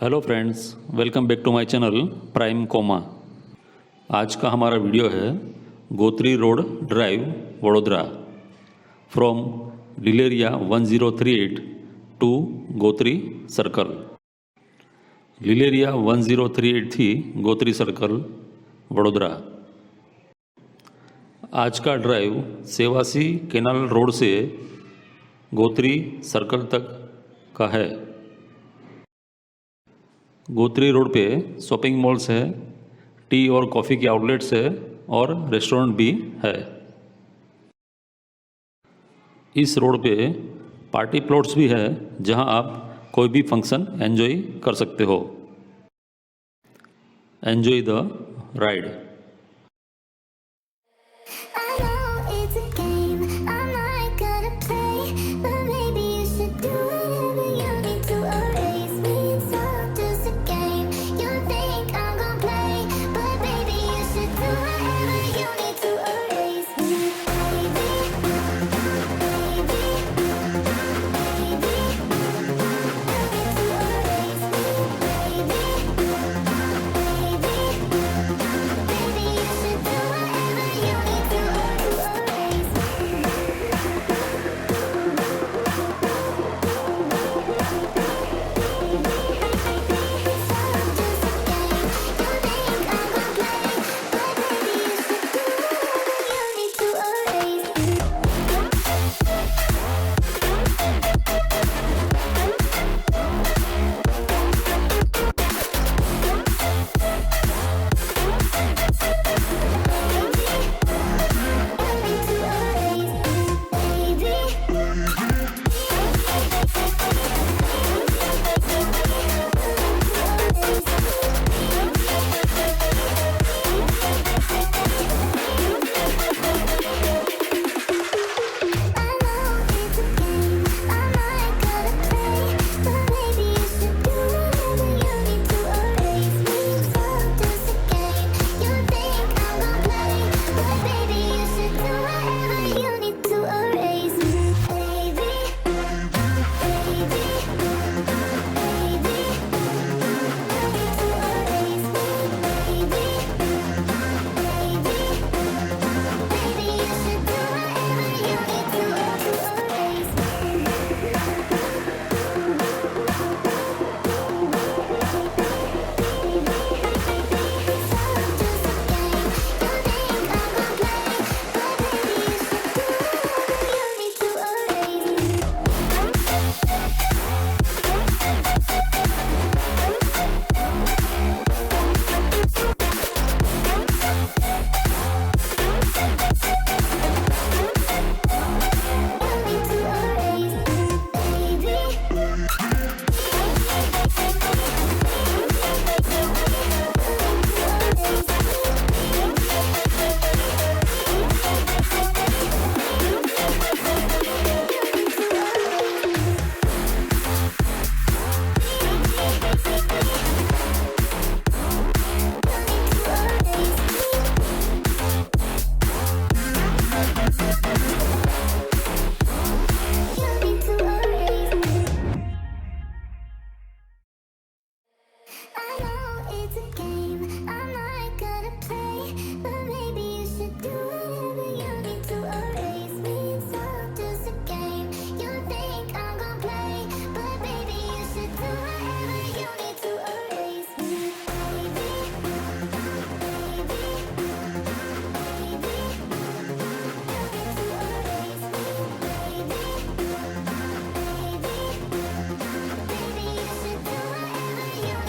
Hello friends, welcome back to my channel prime coma. आज का हमारा वीडियो है Gotri road drive Vadodara from Lileria 1038 to Gotri circle. Lileria 1038 थी गोत्री सर्कल वडोदरा। आज का ड्राइव सेवासी कैनाल रोड से गोत्री सर्कल तक का है। गोत्री रोड पे शॉपिंग मॉल्स है, टी और कॉफ़ी के आउटलेट्स है और रेस्टोरेंट भी है। इस रोड पे पार्टी प्लॉट्स भी है जहां आप कोई भी फंक्शन एंजॉय कर सकते हो। Enjoy the ride.